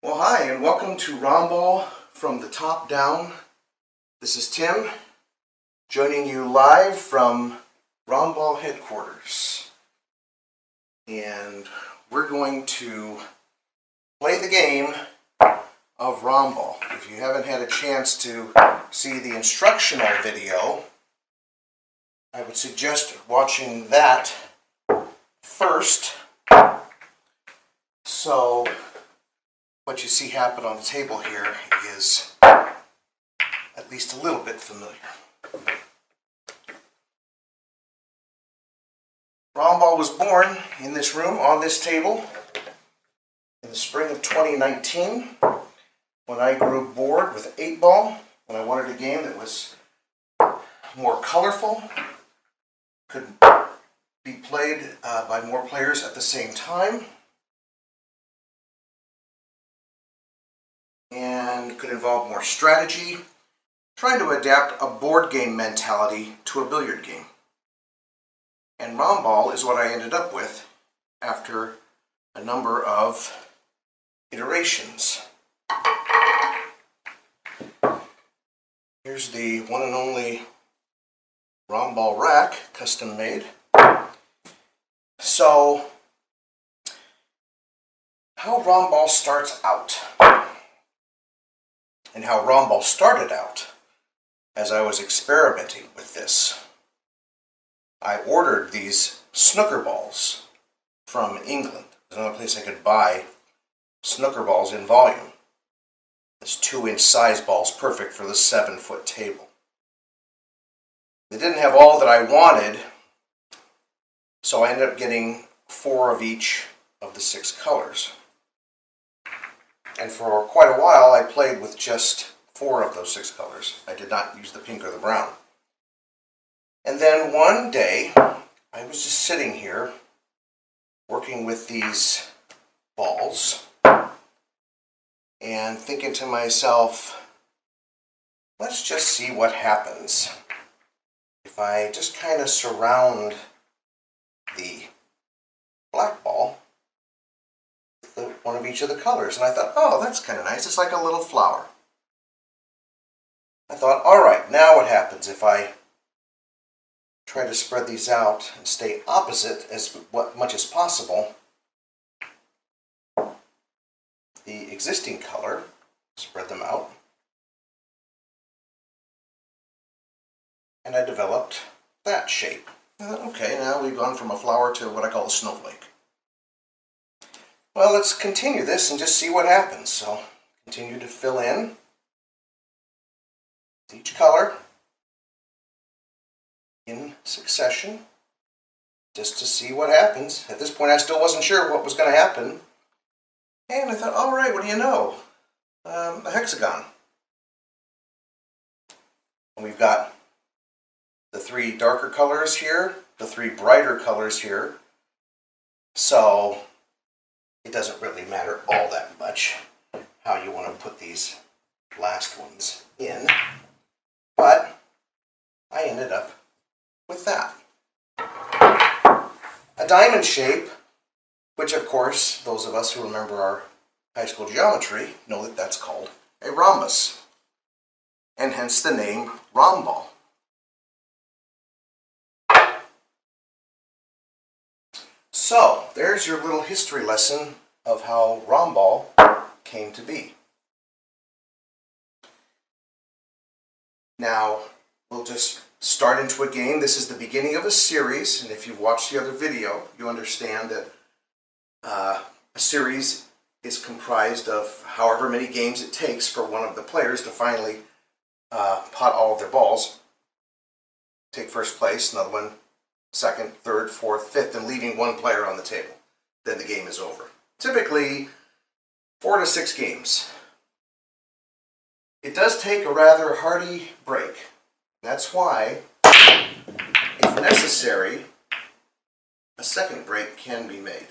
Well, hi, and welcome to RHOMBALL from the top down. This is Tim, joining you live from RHOMBALL headquarters. And we're going to play the game of RHOMBALL. If you haven't had a chance to see the instructional video, I would suggest watching that first. So what you see happen on the table here is at least a little bit familiar. RHOMBALL was born in this room, on this table, in the spring of 2019, when I grew bored with 8-ball, when I wanted a game that was more colorful, could be played by more players at the same time, and could involve more strategy, trying to adapt a board game mentality to a billiard game. And RHOMBALL is what I ended up with after a number of iterations. Here's the one and only RHOMBALL rack, custom made. So, how RHOMBALL starts out, and how RHOMBALL started out as I was experimenting with this. I ordered these snooker balls from England. There's another place I could buy snooker balls in volume. It's 2-inch size balls, perfect for the 7-foot table. They didn't have all that I wanted, so I ended up getting 4 of each of the 6 colors. And for quite a while I played with just 4 of those 6 colors. I did not use the pink or the brown. And then one day I was just sitting here working with these balls and thinking to myself, let's just see what happens if I just kind of surround the black ball with one of each of the colors. And I thought, oh, that's kind of nice. It's like a little flower. I thought, all right, now what happens if I try to spread these out and stay opposite as much as possible the existing color, spread them out, and I developed that shape. Okay, now we've gone from a flower to what I call a snowflake. Well, let's continue this and just see what happens. So, continue to fill in each color in succession, just to see what happens. At this point, I still wasn't sure what was going to happen. And I thought, all right, what do you know? A hexagon. And we've got the 3 darker colors here, the 3 brighter colors here. So it doesn't really matter all that much how you want to put these last ones in. But I ended up with that. A diamond shape, which of course, those of us who remember our high school geometry know that that's called a rhombus, and hence the name RHOMBALL. So, there's your little history lesson of how RHOMBALL came to be. Now, we'll just start into a game. This is the beginning of a series, and if you watch the other video, you understand that a series is comprised of however many games it takes for one of the players to finally pot all of their balls, take first place, another one second, third, fourth, fifth, and leaving one player on the table. Then the game is over. Typically 4 to 6 games. It does take a rather hearty break. That's why, if necessary, a second break can be made.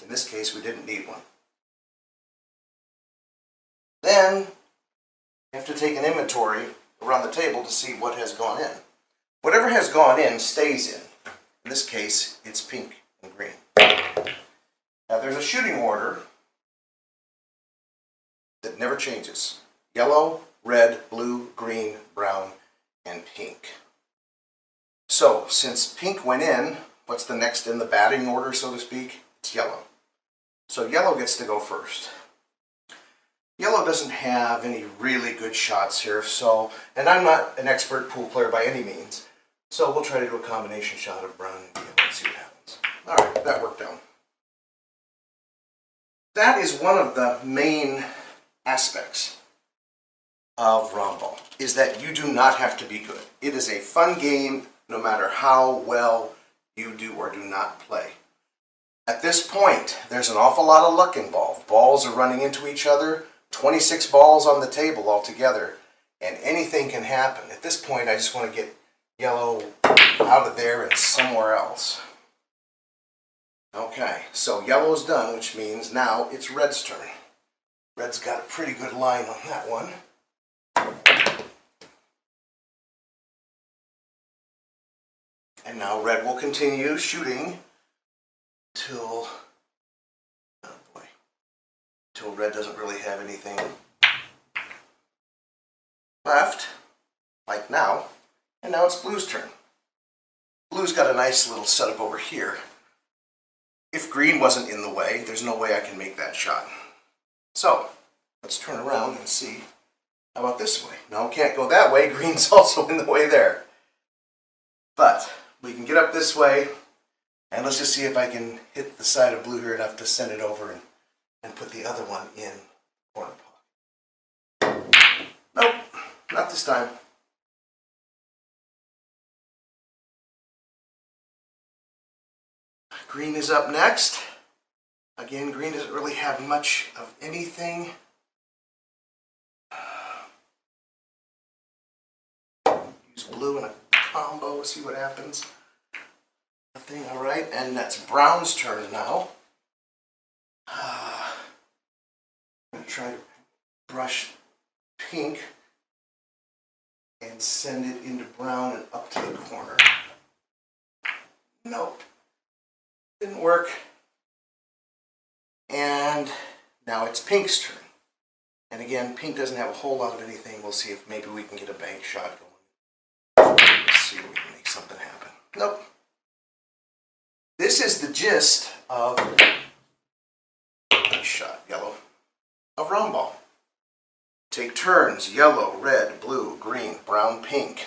In this case, we didn't need one. Then, you have to take an inventory around the table to see what has gone in. Whatever has gone in stays in. In this case, it's pink and green. Now there's a shooting order that never changes. Yellow, red, blue, green, brown, and pink. So, since pink went in, what's the next in the batting order, so to speak? It's yellow. So yellow gets to go first. Yellow doesn't have any really good shots here, so, and I'm not an expert pool player by any means, so we'll try to do a combination shot of brown and yellow and see what happens. Alright, that worked out. That is one of the main aspects of RHOMBALL, is that you do not have to be good. It is a fun game no matter how well you do or do not play. At this point, there's an awful lot of luck involved. Balls are running into each other, 26 balls on the table altogether, and anything can happen. At this point, I just want to get yellow out of there and somewhere else. Okay, so yellow's done, which means now it's red's turn. Red's got a pretty good line on that one. And now red will continue shooting till, oh boy, till red doesn't really have anything left, like now. And now it's blue's turn. Blue's got a nice little setup over here. If green wasn't in the way, there's no way I can make that shot. So, let's turn around and see. How about this way? No, can't go that way. Green's also in the way there. But we can get up this way, and let's just see if I can hit the side of blue here enough to send it over and put the other one in corner pocket. Nope, not this time. Green is up next. Again, green doesn't really have much of anything. Use blue in a combo, see what happens. Nothing, alright, and that's brown's turn now. I'm going to try to brush pink and send it into brown and up to the corner. Nope. Didn't work. And now it's pink's turn. And again, pink doesn't have a whole lot of anything. We'll see if maybe we can get a bank shot going. Let's see if we can make something happen. Nope. This is the gist of shot, yellow, of RHOMBALL. Take turns, yellow, red, blue, green, brown, pink.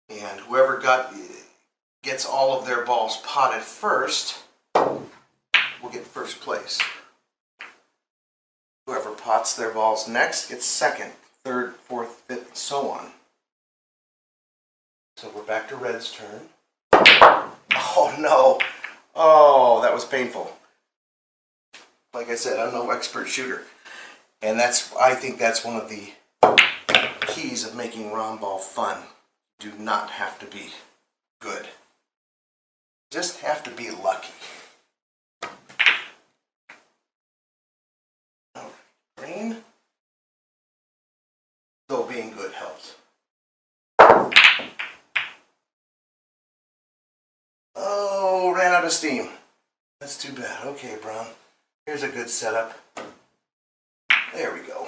And whoever gets all of their balls potted first will get first place. Whoever pots their balls next gets second, third, fourth, fifth, and so on. So we're back to red's turn. Oh no! Oh, that was painful. Like I said, I'm no expert shooter. And I think that's one of the keys of making RHOMBALL fun. You do not have to be good. Just have to be lucky. Green, though being good helps. Oh, ran out of steam. That's too bad. Okay, brown. Here's a good setup. There we go.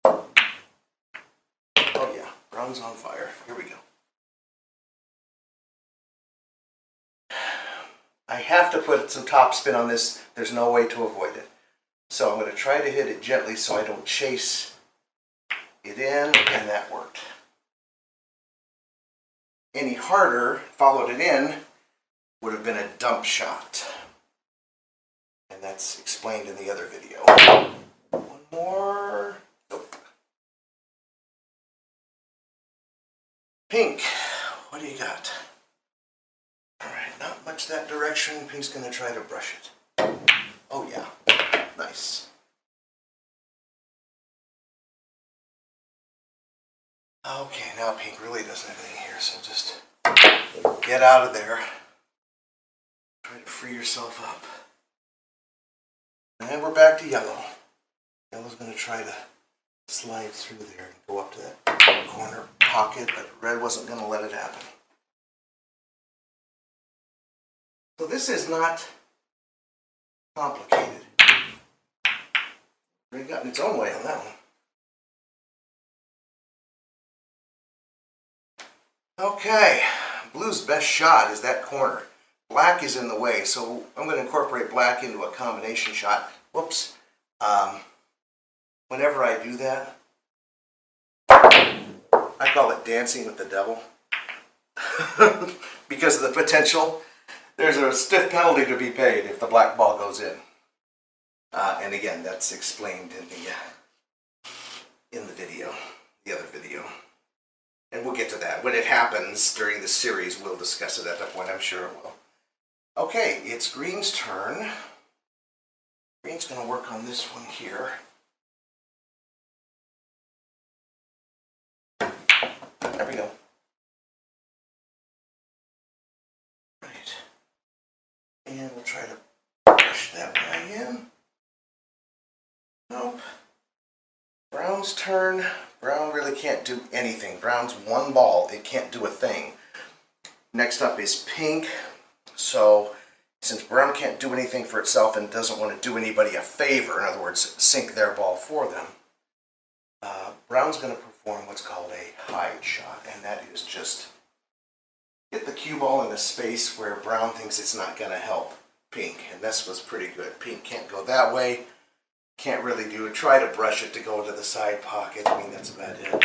Oh yeah, brown's on fire. Here we go. I have to put some top spin on this. There's no way to avoid it. So I'm going to try to hit it gently so I don't chase it in, and that worked. Any harder, followed it in, would have been a dump shot. And that's explained in the other video. One more. Nope. Pink, what do you got? Alright, not much that direction. Pink's going to try to brush it. Oh yeah, nice. Okay, now pink really doesn't have anything here, so just get out of there. Try to free yourself up. And then we're back to yellow. Yellow's going to try to slide through there and go up to that corner pocket, but red wasn't going to let it happen. So this is not complicated. It's gotten its own way on that one. Okay, blue's best shot is that corner. Black is in the way, so I'm going to incorporate black into a combination shot. Whoops. Whenever I do that, I call it dancing with the devil. Because of the potential. There's a stiff penalty to be paid if the black ball goes in. And again, that's explained in the video, the other video. And we'll get to that. When it happens during the series, we'll discuss it at that point. I'm sure it will. Okay, it's green's turn. Green's going to work on this one here. There we go. Right. And we'll try to push that guy in. Nope. Brown's turn. Brown really can't do anything. Brown's one ball. It can't do a thing. Next up is pink. So, since brown can't do anything for itself and doesn't want to do anybody a favor, in other words, sink their ball for them, brown's going to perform what's called a hide shot, and that is just get the cue ball in a space where brown thinks it's not going to help pink, and this was pretty good. Pink can't go that way, can't really do it. Try to brush it to go into the side pocket. I mean, that's about it.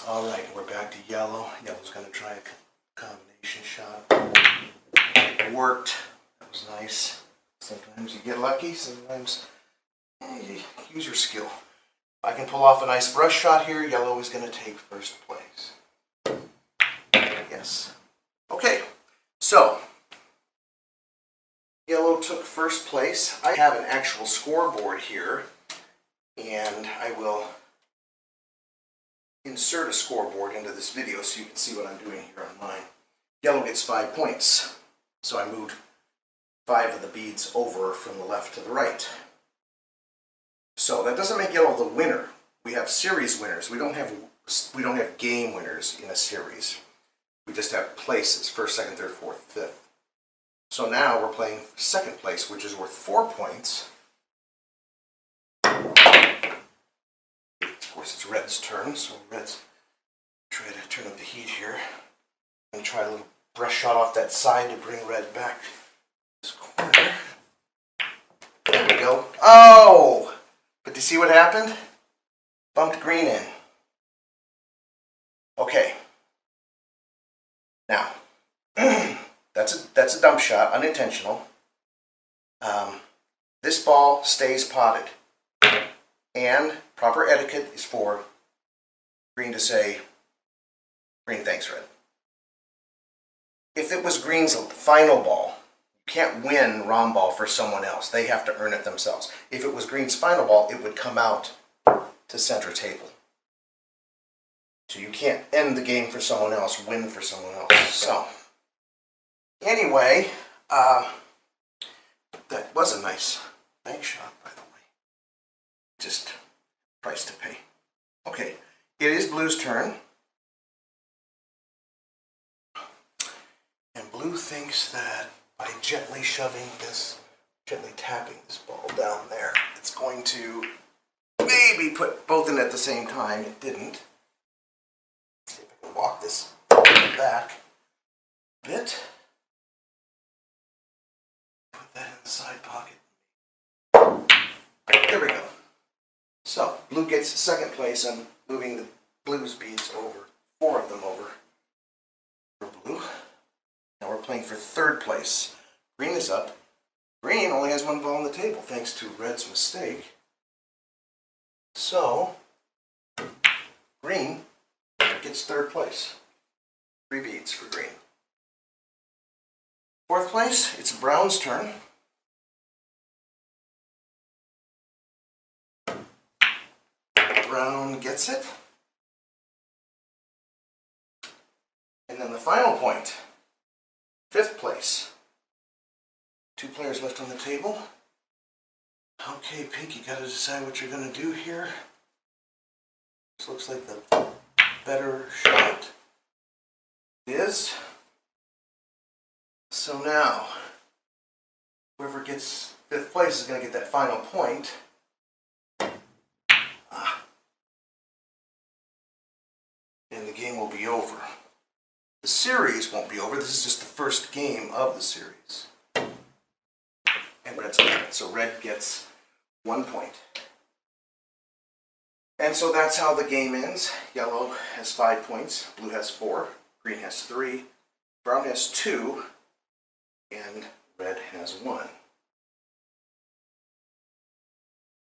All right, we're back to yellow. Yellow's going to try a combination shot. It worked. That was nice. Sometimes you get lucky. Sometimes you use your skill. If I can pull off a nice brush shot here, yellow is going to take first place. Yes. Okay, so yellow took first place. I have an actual scoreboard here, and I will insert a scoreboard into this video so you can see what I'm doing here on mine. Yellow gets 5 points. So I moved 5 of the beads over from the left to the right. So that doesn't make yellow the winner. We have series winners. We don't have game winners in a series. We just have places, first, second, third, fourth, fifth. So now we're playing second place, which is worth 4 points. Of course, it's red's turn, so red's try to turn up the heat here and try a little brush shot off that side to bring red back this corner. There we go. Oh! But do you see what happened? Bumped green in. Okay. Now, that's a dump shot, unintentional. This ball stays potted. And proper etiquette is for green to say, green, thanks, red. If it was green's final ball, you can't win rhomball for someone else. They have to earn it themselves. If it was green's final ball, it would come out to center table. So you can't end the game for someone else, win for someone else. So, anyway, that was a nice bank shot, by the way. Just price to pay. Okay, it is blue's turn. And blue thinks that by gently tapping this ball down there, it's going to maybe put both in at the same time. It didn't. Let's see if I can walk this back a bit. Put that in the side pocket. There we go. So, blue gets second place. I'm moving the blue's beads over, 4 of them over for blue. Now we're playing for third place. Green is up. Green only has 1 ball on the table, thanks to red's mistake. So, green gets third place. 3 beads for green. Fourth place, it's brown's turn. Brown gets it. And then the final point, 5th place. 2 players left on the table. Okay, pink, you gotta decide what you're gonna do here. This looks like the better shot is. So now, whoever gets 5th place is going to get that final point. And the game will be over. The series won't be over. This is just the first game of the series. And red's got it. So red gets 1 point. And so that's how the game ends. Yellow has 5 points, blue has 4, green has 3, brown has 2, and red has 1.